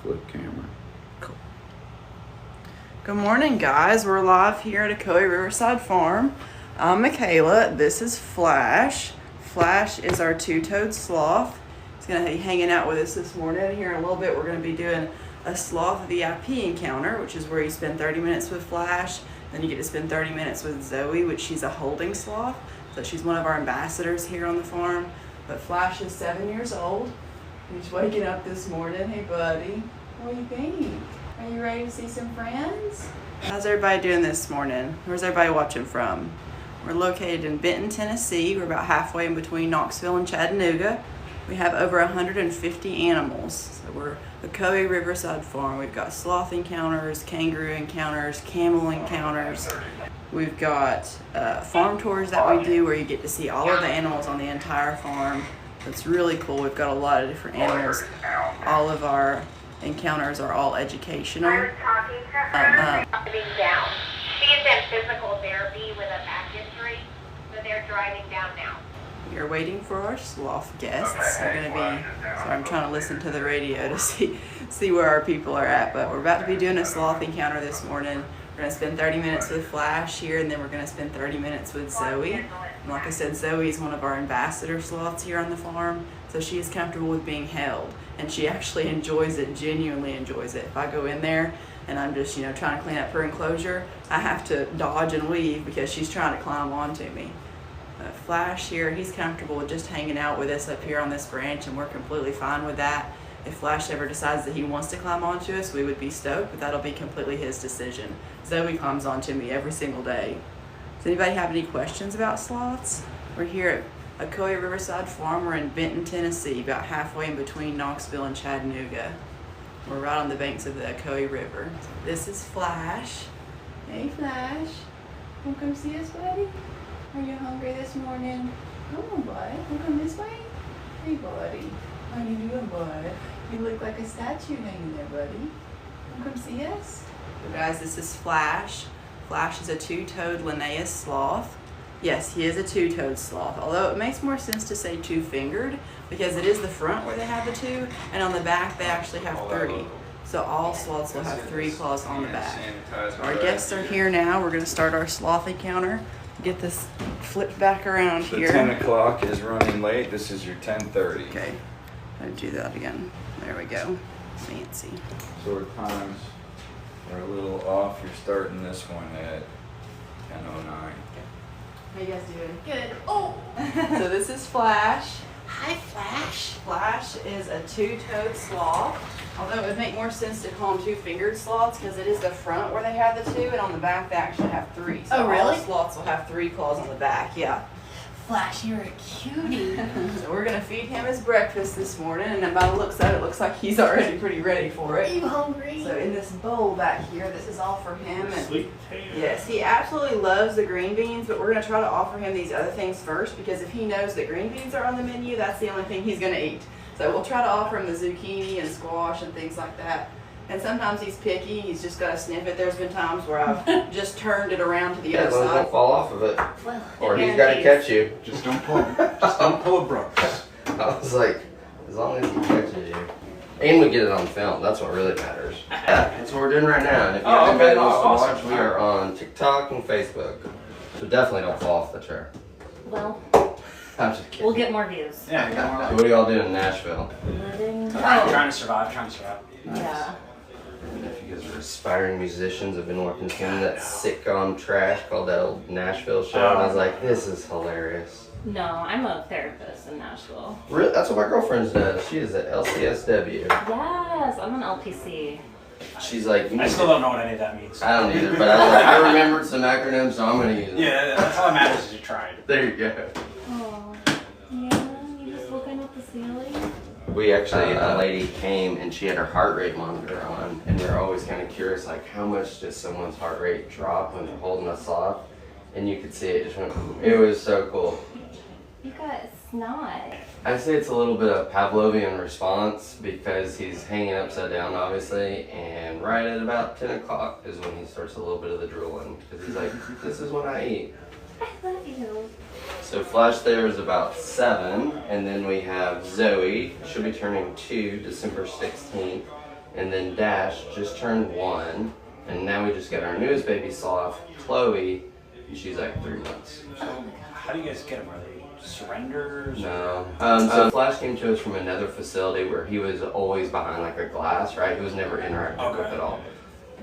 flip camera. Cool. Good morning, guys. We're live here at Ocoee Riverside Farm. I'm Michaela. This is Flash. Flash is our two-toed sloth. He's going to be hanging out with us this morning. Here in a little bit, we're going to be doing a sloth VIP encounter, which is where you spend 30 minutes with Flash. Then you get to spend 30 minutes with Zoe, which she's a holding sloth. So she's one of our ambassadors here on the farm. But Flash is 7 years old. He's waking up this morning. Hey, buddy. What do you think? Are you ready to see some friends? How's everybody doing this morning? Where's everybody watching from? We're located in Benton, Tennessee. We're about halfway in between Knoxville and Chattanooga. We have over 150 animals. So we're Ocoee Riverside Farm. We've got sloth encounters, kangaroo encounters, camel encounters. We've got farm tours that we do where you get to see all of the animals on the entire farm. It's really cool. We've got a lot of different animals. All of our encounters are all educational. We're talking to her. Driving down. She is in physical therapy with a back injury, so they're driving down now. We're waiting for our sloth guests. They're going to be, sorry, I'm trying to listen to the radio to see where our people are at, but we're about to be doing a sloth encounter this morning. We're going to spend 30 minutes with Flash here, and then we're going to spend 30 minutes with Zoe. And like I said, Zoe is one of our ambassador sloths here on the farm, so she is comfortable with being held, and she actually enjoys it, genuinely enjoys it. If I go in there and I'm just, trying to clean up her enclosure, I have to dodge and weave because she's trying to climb onto me. Flash here, he's comfortable with just hanging out with us up here on this branch, and we're completely fine with that. If Flash ever decides that he wants to climb onto us, we would be stoked, but that'll be completely his decision. Zoe climbs onto me every single day. Does anybody have any questions about sloths? We're here at Ocoee Riverside Farm. We're in Benton, Tennessee, about halfway in between Knoxville and Chattanooga. We're right on the banks of the Ocoee River. This is Flash. Hey, Flash. Wanna come see us, buddy? Are you hungry this morning? Come on, bud. Wanna come this way? Hey, buddy. How you doing, bud? You look like a statue hanging there, buddy. Wanna come see us? So guys, this is Flash. Flash is a two-toed Linnaeus sloth. Yes, he is a two-toed sloth, although it makes more sense to say two-fingered because it is the front where they have the two, and on the back they actually have three. So all sloths will have 3 claws on the back. Our guests are here now. We're going to start our sloth encounter. Get this flipped back around The here. 10 o'clock is running late. This is your 10:30. Okay, I'll do that again. There we go. Fancy. So our times are a little off. You're starting this one at 10:09. How you guys doing? Good. Oh! So this is Flash. Hi, Flash. Flash is a two-toed sloth. Although it would make more sense to call them two-fingered sloths because it is the front where they have the 2, and on the back they actually have 3. So Oh, really? all sloths will have 3 claws on the back, yeah. Flash, you're a cutie. So we're gonna feed him his breakfast this morning, and by the looks of it, it looks like he's already pretty ready for Are it. you hungry? So in this bowl back here, this is all for him. And Sweet potato. yes, he absolutely loves the green beans, but we're gonna try to offer him these other things first because if he knows that green beans are on the menu, that's the only thing he's gonna eat. So we'll try to offer him the zucchini and squash and things like that. And sometimes he's picky, he's just gotta sniff it. There's been times where I've just turned it around to the Yeah, other as long as it side. don't fall off of it. Well, Or he's again, got to he's- catch you. Just don't pull a Brooks. I was like, as long as he catches you. And we get it on film. That's what really matters. Yeah, that's what we're doing right now. And if you Oh, have okay, videos to awesome. watch, we are on TikTok and Facebook. So definitely don't fall off the chair. Well, I'm just kidding. we'll get more views. Yeah, you got So more. what are y'all doing in Nashville? Living. Trying to survive. Yeah. And if you guys are aspiring musicians, I've been watching some of that sitcom trash called that old Nashville show, and I was like, this is hilarious. No, I'm a therapist in Nashville. Really? That's what my girlfriend does. She is at LCSW. Yes, I'm an LPC. She's like, I still don't know what any of that means. I don't either, but I was like, I remembered some acronyms, so I'm gonna use them. Yeah, that's all that matters is you tried. There you go. Oh, yeah, you just looking at the ceiling? We actually, a lady came and she had her heart rate monitor on, and we were always kind of curious, like, how much does someone's heart rate drop when they're holding a sloth? And you could see it just went, it was so cool. You got snot. I'd say it's a little bit of Pavlovian response because he's hanging upside down, obviously, and right at about 10 o'clock is when he starts a little bit of the drooling because he's like, this is when I eat. I love you. So Flash there is about 7, and then we have Zoe. She'll be turning 2 December 16th, and then Dash just turned 1, and now we just got our newest baby sloth, Chloe, and she's like 3 months. So, how do you guys get them? Are they surrenders? No. So Flash came to us from another facility where he was always behind like a glass, right? He was never interactive with at all.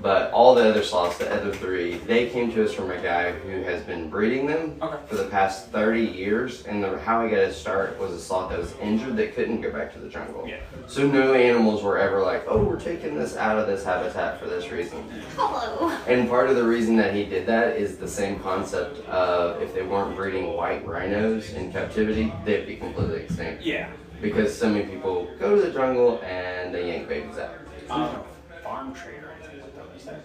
But all the other sloths, the other 3, they came to us from a guy who has been breeding them for the past 30 years. And how he got his start was a sloth that was injured that couldn't go back to the jungle. Yeah. So no animals were ever like, oh, we're taking this out of this habitat for this reason. Hello. And part of the reason that he did that is the same concept of if they weren't breeding white rhinos in captivity, they'd be completely extinct. Yeah. Because so many people go to the jungle and they yank babies out. Farm trade or anything like that, is that?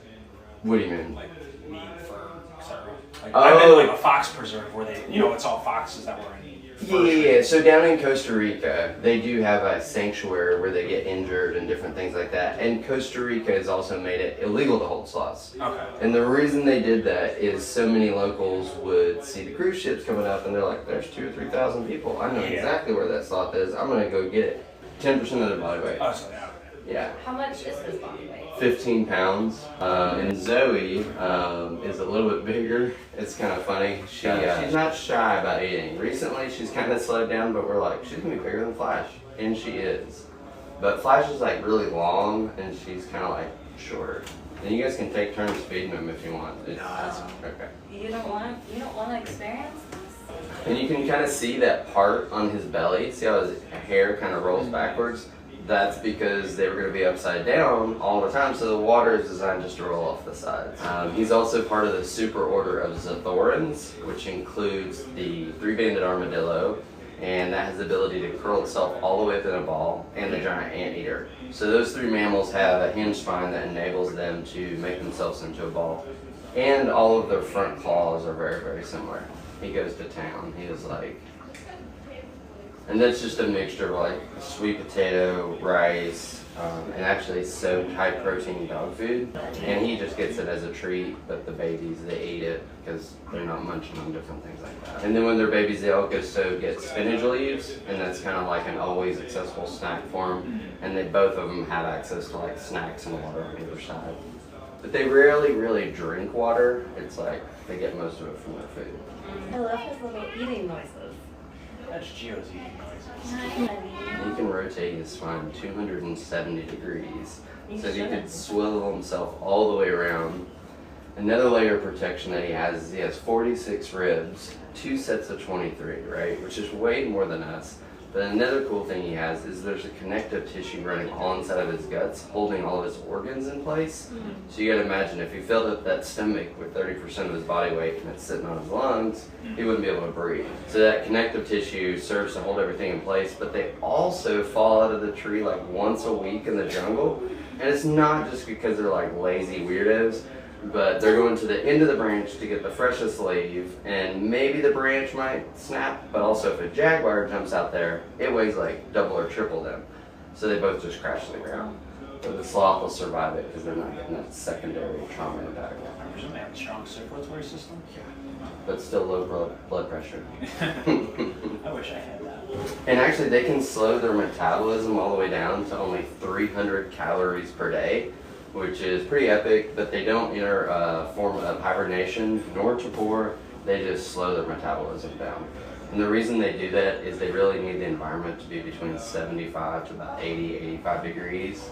What do you mean? Like meat, fur, etc. Like, Oh. I've been to like a fox preserve where they, it's all foxes that were in Yeah, so down in Costa Rica, they do have a sanctuary where they get injured and different things like that. And Costa Rica has also made it illegal to hold sloths. Okay. And the reason they did that is so many locals would see the cruise ships coming up and they're like, there's 2,000 or 3,000 people. I know exactly where that sloth is. I'm going to go get it. 10% of their body weight. Oh, so Yeah. How much is this body weight? 15 pounds. And Zoe is a little bit bigger. It's kind of funny. She's not shy about eating. Recently, she's kind of slowed down, but we're like, she's going to be bigger than Flash. And she is. But Flash is like really long, and she's kind of like shorter. And you guys can take turns feeding them if you want. Okay. You don't want to experience this? And you can kind of see that part on his belly. See how his hair kind of rolls backwards? That's because they were going to be upside down all the time, so the water is designed just to roll off the sides. He's also part of the super order of Zathorans, which includes the 3-banded armadillo, and that has the ability to curl itself all the way up in a ball, and the giant anteater. So those 3 mammals have a hinge spine that enables them to make themselves into a ball. And all of their front claws are very, very similar. He goes to town. He is like... And that's just a mixture of like sweet potato, rice, and actually soaked high protein dog food. And he just gets it as a treat, but the babies, they eat it because they're not munching on different things like that. And then when they're babies, they all go get spinach leaves, and that's kind of like an always accessible snack for them. And they both of them have access to like snacks and water on either side. But they rarely really drink water. It's like they get most of it from their food. I love his little eating noises. That's Gio's eating noises. He can rotate his spine 270 degrees, so he could swivel himself all the way around. Another layer of protection that he has is he has 46 ribs, 2 sets of 23, right? Which is way more than us. But another cool thing he has is there's a connective tissue running all inside of his guts, holding all of his organs in place. So you gotta imagine if he filled up that stomach with 30% of his body weight and it's sitting on his lungs, he wouldn't be able to breathe. So that connective tissue serves to hold everything in place, but they also fall out of the tree like once a week in the jungle. And it's not just because they're like lazy weirdos, but they're going to the end of the branch to get the freshest leaf, and maybe the branch might snap, but also if a jaguar jumps out there, it weighs like double or triple them. So they both just crash to the ground. But the sloth will survive it because they're not getting that secondary trauma impact. I presume they have a strong circulatory system? But still low blood pressure. I wish I had that. And actually they can slow their metabolism all the way down to only 300 calories per day, which is pretty epic, but they don't enter a form of hibernation nor torpor. They just slow their metabolism down. And the reason they do that is they really need the environment to be between 75 to about 80, 85 degrees.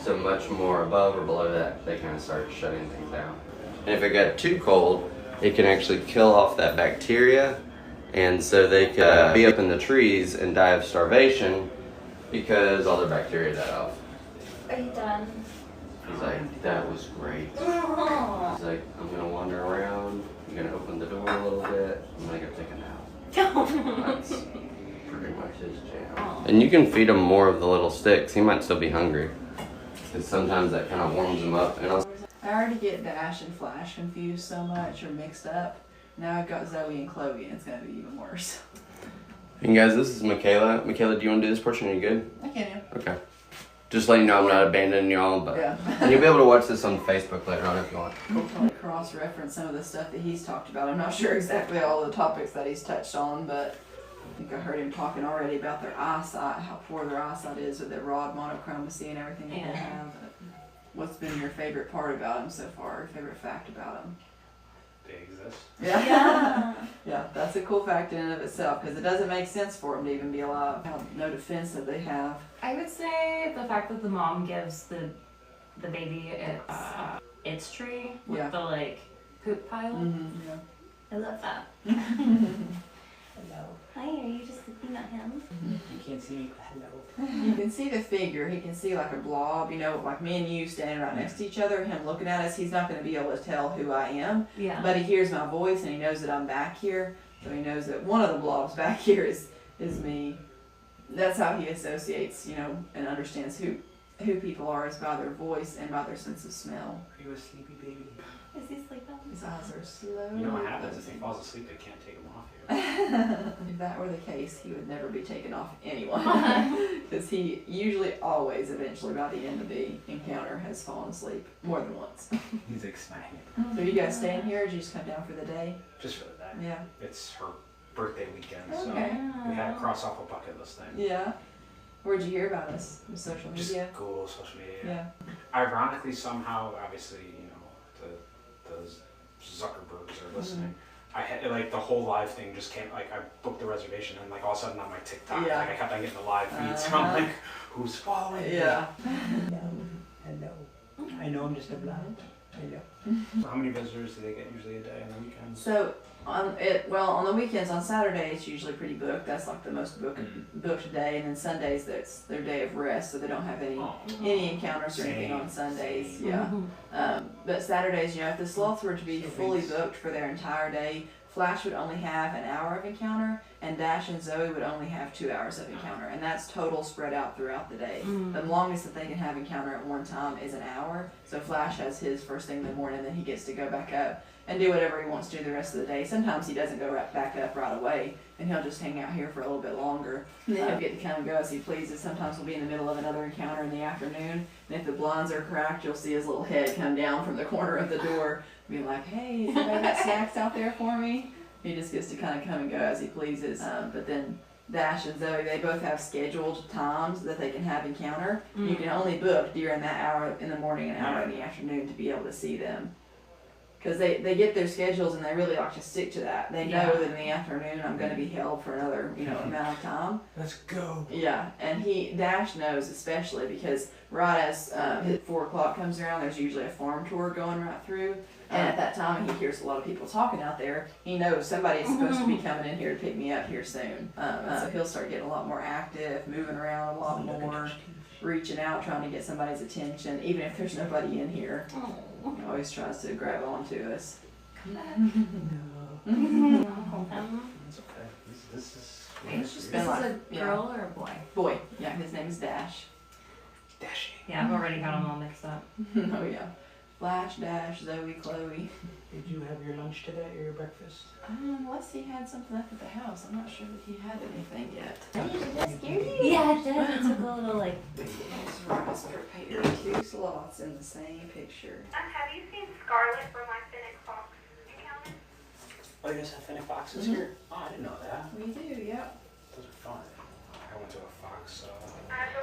So much more above or below that, they kind of start shutting things down. And if it got too cold, it can actually kill off that bacteria. And so they could be up in the trees and die of starvation because all their bacteria died off. Are you done? He's like, that was great. Oh. He's like, I'm gonna wander around, I'm gonna open the door a little bit, I'm gonna go take a nap. That's pretty much his jam. And you can feed him more of the little sticks. He might still be hungry. Because sometimes that kind of warms him up. And I already get Dash and Flash confused so much or mixed up. Now I've got Zoe and Chloe, and it's gonna be even worse. And guys, this is Michaela. Michaela, do you want to do this portion? Are you good? I can. Okay. Just letting you know I'm not abandoning y'all, but Yeah. and you'll be able to watch this on Facebook later on if you want. I'll cross-reference some of the stuff that he's talked about. I'm not sure exactly all the topics that he's touched on, but I think I heard him talking already about their eyesight, how poor their eyesight is with their rod monochromacy and everything that they have. been your favorite part about him so far? Your favorite fact about him? They exist. Yeah. Yeah. Yeah, that's a cool fact in and of itself because it doesn't make sense for them to even be alive. No defense that they have. I would say the fact that the mom gives the baby its tree with Yeah. the like poop pile. Yeah. I love that. Hello. Hi, are you just looking at him? You can't see me. Hello. You can see the figure. He can see like a blob, like me and you standing right next to each other, him looking at us. He's not going to be able to tell who I am, Yeah. but he hears my voice and he knows that I'm back here. So he knows that one of the blobs back here is me. That's how he associates, and understands who people are is by their voice and by their sense of smell. Are you a sleepy baby? Is he sleeping? His eyes are slowly You know what happens is he closing. falls asleep, they can't take him off you. If that were the case, he would never be taken off anyone. Because he usually always, eventually, by the end of the encounter, has fallen asleep more than once. He's like smacking. So you guys staying here or did you just come down for the day? Just for the day. Yeah. It's her birthday weekend, so Okay. we had to cross off a bucket list thing. Yeah. Where'd you hear about us? On social Just media? Google, social media. Yeah. Ironically, somehow, obviously, those Zuckerbergs are listening. I had like the whole live thing just came. Like I booked the reservation, and like all of a sudden on my TikTok, Yeah. like I kept on getting the live feed. So I'm like, who's following me? Yeah. Hello. I know I'm just a blonde. Hello. So how many visitors do they get usually a day on the weekends? So on the weekends, on Saturday it's usually pretty booked. That's like the most booked day, and then Sundays that's their day of rest, so they don't have any encounters or anything on Sundays. Same. Yeah. But Saturdays, if the sloths were to be fully booked for their entire day, Flash would only have an hour of encounter, and Dash and Zoe would only have 2 hours of encounter, and that's total spread out throughout the day. The longest that they can have encounter at one time is an hour. So Flash has his first thing in the morning, then he gets to go back up and do whatever he wants to do the rest of the day. Sometimes he doesn't go back up right away, and he'll just hang out here for a little bit longer. And then he'll get to come and go as he pleases. Sometimes we'll be in the middle of another encounter in the afternoon, and if the blinds are cracked, you'll see his little head come down from the corner of the door, be like, "Hey, has anybody got snacks out there for me?" He just gets to kind of come and go as he pleases. But then Dash and Zoe, they both have scheduled times that they can have encounter. You can only book during that hour in the morning and hour in the afternoon to be able to see them. Because they get their schedules and they really like to stick to that. They know that in the afternoon I'm going to be held for another amount of time. Let's go. Yeah, and Dash knows especially because right as 4 o'clock comes around, there's usually a farm tour going right through. And at that time, he hears a lot of people talking out there. He knows somebody is supposed to be coming in here to pick me up here soon. So he'll start getting a lot more active, moving around a lot more, reaching out, trying to get somebody's attention, even if there's nobody in here. He always tries to grab onto us. No. It's okay. This is. It's just This been is like, a girl or a boy? Boy, yeah, his name is Dash. Dashing. Yeah, I've already got them all mixed up. Oh yeah. Flash, Dash, Zoe, Chloe. Did you have your lunch today or your breakfast? Unless he had something up at the house. I'm not sure that he had anything yet. Did that scare you? Yeah, it did. It took a little like. It's Ross prepared 2 sloths in the same picture. Have you seen Scarlet from my Fennec Fox encounter? Oh, you guys have Fennec foxes here? Oh, I didn't know that. We do, yep. Those are fun. I went to a fox So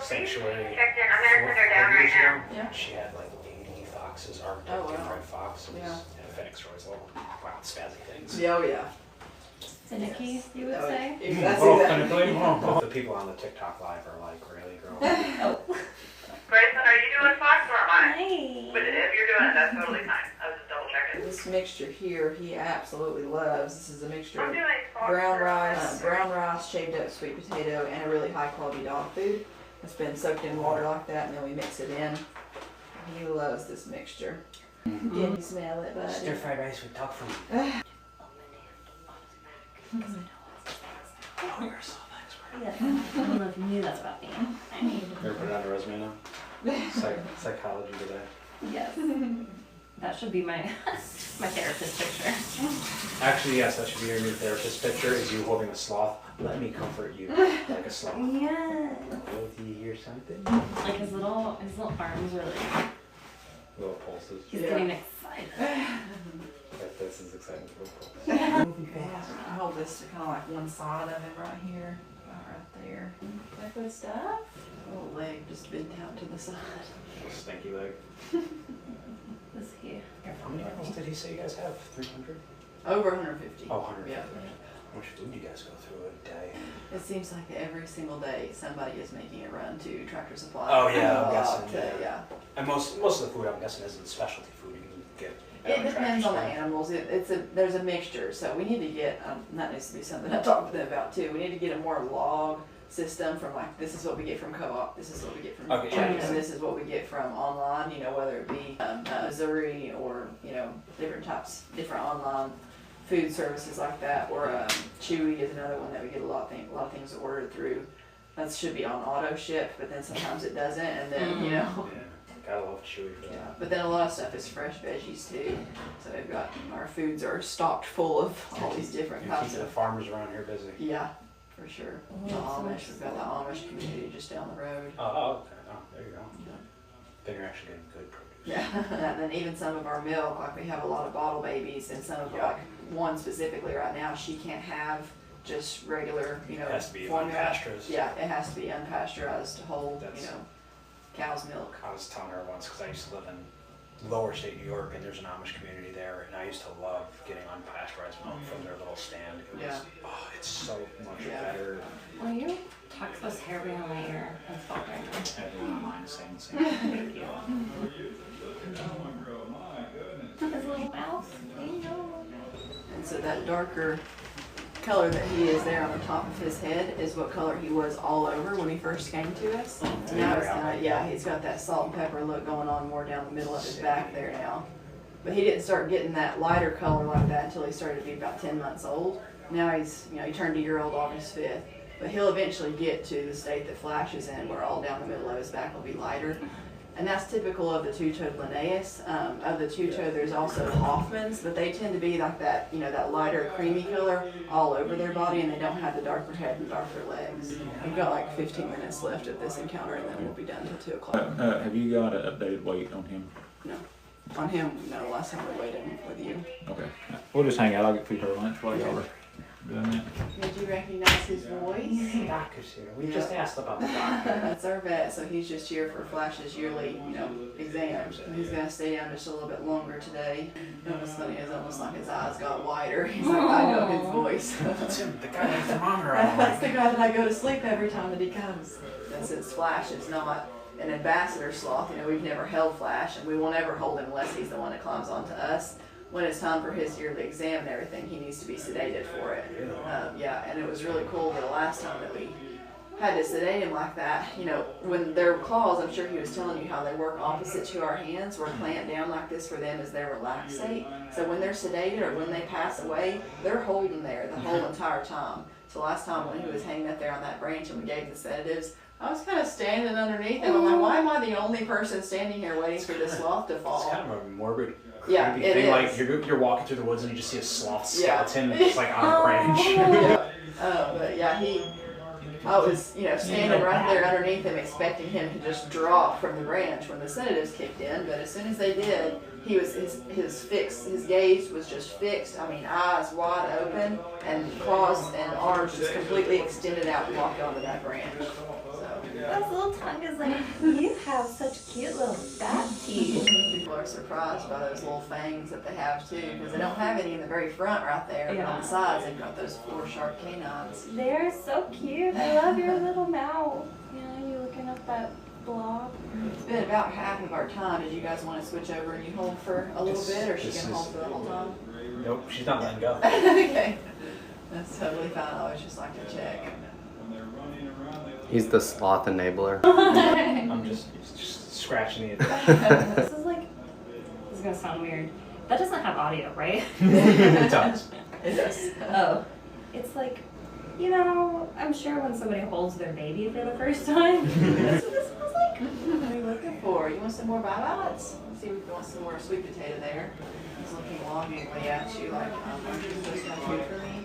sanctuary. checked in. I'm gonna send her down right now. Yeah. She had like 80 foxes, Arctic Oh, wow. and red foxes, Yeah. and Fennec stories, little wild spazzy things. Yeah, oh yeah. Finicky, you would Oh, say? yeah. That's Oh, exactly. the people on the TikTok live are like, really, girl? Grayson, are you doing fox or am I? Hi. But if you're doing it, that's totally fine. I was just double checking. This mixture here, he absolutely loves. This is a mixture I'm of doing fox. brown rice, shaved up sweet potato, and a really high quality dog food. It's been soaked in water like that, and then we mix it in. He loves this mixture. Can you smell it, buddy? Stir fried rice with dog food. Oh, you're so nice. Yeah. I don't know if you knew that about me. I mean, You ever put it on a resume now? Psychology today. yes. That should be my my therapist picture. Actually, yes, that should be your new therapist picture, is you holding a sloth. Let me comfort you like a sloth. Yeah. Oh, do you hear something? Like his little arms are like Little pulses. he's Yeah. getting excited. This is exciting for a pulse. Moving fast. I hold this to kind of like one side of him right here, about right there. That good stuff. Little leg just bent out to the side. Little stinky leg. did he say you guys have? 300? Over 150. Oh, 100. Yeah. How much food do you guys go through a day? It seems like every single day somebody is making a run to Tractor Supply. Oh, yeah, I'm guessing, Yeah. And most of the food I'm guessing isn't specialty food you can get. It depends on the animals. There's a mixture. So we need to get that needs to be something I talked to them about too. We need to get a more log system from like this is what we get from co-op. This is what we get from and this is what we get from online. You know, whether it be Missouri or different online food services like that, or Chewy is another one that we get a lot of things ordered through. That should be on auto ship, but then sometimes it doesn't, and then Yeah, gotta love Chewy for that. yeah. But then a lot of stuff is fresh veggies too. So we've got our foods are stocked full of all these different You types keep the of. farmers around here busy. Yeah, for sure. The Amish, we've got the Amish community just down the road. Oh, okay. Oh, there you go. Yeah. Then you're actually getting good produce. Yeah, and then even some of our milk, like we have a lot of bottle babies, and some of like one specifically right now, she can't have just regular, It has to be formula. unpasteurized. Yeah, it has to be unpasteurized whole, That's- cow's milk. I was telling her once because I used to live in lower state New York and there's an Amish community there, and I used to love getting unpasteurized milk from their little stand. It was, Yeah. it's so much Yeah. better. Will you tuck this hair behind my ear? That's bothering me. Everyone mine is saying the same. Thank you. His little mouth. And so that darker color that he is there on the top of his head is what color he was all over when he first came to us. Now it's kind of, he's got that salt and pepper look going on more down the middle of his back there now. But he didn't start getting that lighter color like that until he started to be about 10 months old. Now he's, he turned a year old August 5th. But he'll eventually get to the state that Flash is in, where all down the middle of his back will be lighter. And that's typical of the two-toed Linnaeus. Of the two-toed, there's also Hoffmans, but they tend to be like that, that lighter creamy color all over their body, and they don't have the darker head and darker legs. We've got like 15 minutes left of this encounter, and then we'll be done till 2 o'clock. Have you got an updated weight on him? No. On him, no, last time we weighed him with you. Okay. We'll just hang out. I'll get food for lunch while y'all are doing that. Did you recognize his voice? The doctor's here. We just asked about the doctor. That's our vet, so he's just here for Flash's yearly, exams. And he's gonna stay down just a little bit longer today. You know what's funny is almost like his eyes got wider. He's like, I know his voice. That's him, the guy with the thermometer on. That's the guy that I go to sleep every time that he comes. And since Flash is not an ambassador sloth, we've never held Flash, and we will never hold him unless he's the one that climbs onto us. When it's time for his yearly exam and everything, he needs to be sedated for it. And it was really cool the last time that we had to sedate him like that. When their claws, I'm sure he was telling you how they work opposite to our hands. We're clamped down like this for them as their relaxate. So when they're sedated or when they pass away, they're holding there the whole entire time. So last time when he was hanging up there on that branch and we gave the sedatives, I was kind of standing underneath him. I'm like, why am I the only person standing here waiting for the sloth to fall? It's kind of a morbid, Yeah, creepy it thing. is. Like you're walking through the woods and you just see a sloth Yeah. skeleton just like on a branch. But yeah, I was, standing right there underneath him, expecting him to just drop from the branch when the sedatives kicked in. But as soon as they did, he was his gaze was just fixed. I mean, eyes wide open and claws and arms just completely extended out and walked onto that branch. So That little tongue is like, you have such cute little fat teeth. people are surprised by those little fangs that they have too, because they don't have any in the very front right there. But on the sides, they've got those 4 sharp canines. They're so cute. I love your little mouth. Yeah, you looking up that blog? It's been about half of our time. Did you guys want to switch over and you hold for a little bit, or is she This gonna hold for the whole time? Nope, she's not letting go. Okay, that's totally fine. I always just like to check. He's the sloth enabler. I'm just scratching the This is gonna sound weird. That doesn't have audio, right? It does. It does. Oh. It's like, I'm sure when somebody holds their baby for the first time, that's what this smells like. What are you looking for? You want some more bye-byes? Let's see if you want some more sweet potato there. He's looking longingly at you like, aren't you supposed to have food for me?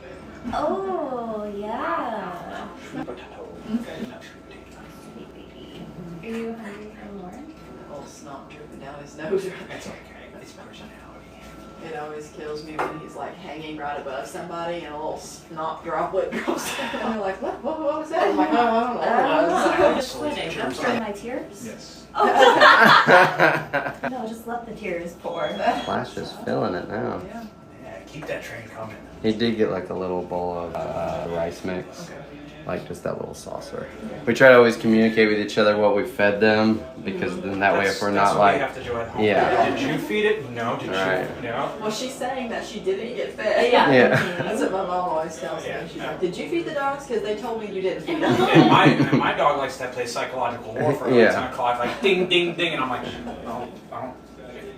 Oh, yeah. Potato. Sweet baby. Are you hungry for more? A little snot dripping down his nose. It's okay. It's personality. It always kills me when he's like hanging right above somebody and a little snot droplet drops down. And they're like, what was that? I'm like, oh, I don't know what it was. That's for my tears? Yes. No, just let the tears pour. Flash is feeling it now. Yeah. Yeah, keep that train coming. He did get like a little bowl of rice mix. Like just that little saucer. We try to always communicate with each other what we fed them, because then that way if we're That's not what like, we have to do at home. Yeah. Did you feed it? No. Did Right. you? No. Well, she's saying that she didn't get fed. Yeah. That's what my mom always tells me. She's like, did you feed the dogs? Because they told me you didn't feed them. And my dog likes to play psychological warfare at Yeah. 10 o'clock, like ding, ding, ding, and I'm like, no, I don't.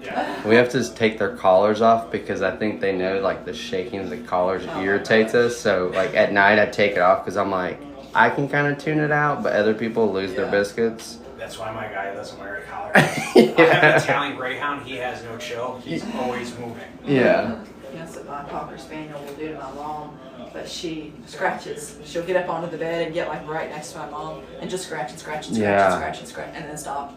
Yeah. we have to take their collars off, because I think they know like the shaking of the collars irritates us. So like at night I take it off, because I'm like, I can kind of tune it out, but other people lose their biscuits. That's why my guy doesn't wear a collar. I have an Italian Greyhound. He has no chill. He's always moving. Yeah. That's what my Cocker Spaniel will do to my mom. But she scratches. She'll get up onto the bed and get like right next to my mom and just scratch and scratch and scratch Yeah. and scratch and scratch and then stop.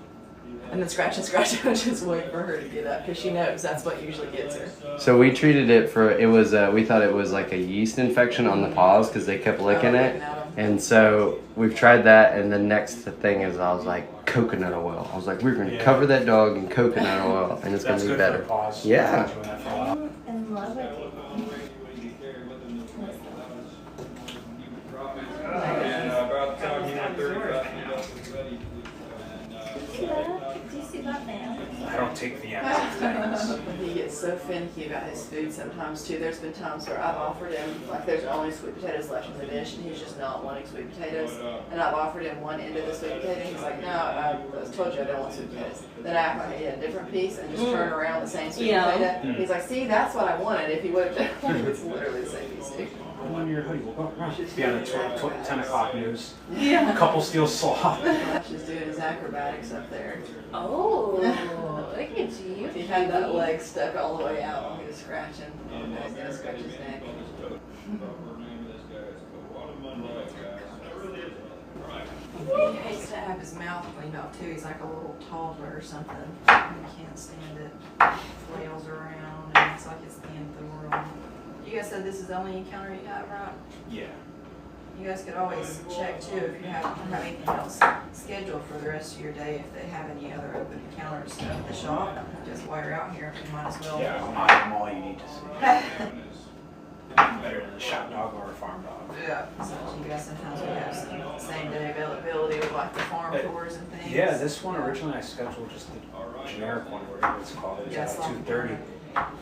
And then scratch and scratch and just wait for her to get up, because she knows that's what usually gets her. So we treated it for, it was, we thought it was like a yeast infection on the paws, because they kept licking it. Looking at 'em. And so we've tried that, and the next thing is I was like, coconut oil. I was like, we're going to cover that dog in coconut oil, and it's going That's to be good better. for the paws. Yeah. I've been doing that for a while. In love with you. Do you see that man? I don't take the empty things. He gets so finicky about his food sometimes too. There's been times where I've offered him, like there's only sweet potatoes left in the dish and he's just not wanting sweet potatoes. And I've offered him one end of the sweet potato and he's like, no, I told you I don't want sweet potatoes. Then I act like I ate a different piece and just turn around the same sweet potato. He's like, see, that's what I wanted. If he would have done it, it's literally the same piece too. On your hoodie, we'll go around. Be on the 10 o'clock news. Yeah. A couple steals Sloth. Flash is doing his acrobatics up there. Oh, look at you. If he had that leg stuck all the way out while he was scratching, he's gonna scratch his neck. He hates to have his mouth cleaned off too. He's like a little toddler or something. He can't stand it. Flails around and it's like it's the end of the world. You guys said this is the only encounter you have, right? Yeah. You guys could always check too if you have anything else scheduled for the rest of your day, if they have any other open encounters at the shop. Just while you're out here, you might as well. Yeah, I'm all you need to see. Better than a shop dog or a farm dog. Yeah. So you guys sometimes we have some same day availability with like the farm tours and things. Yeah, this one originally I scheduled just the generic one, whatever it's called. It was Yes, at 2:30.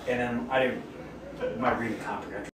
And then I didn't, my reading comprehension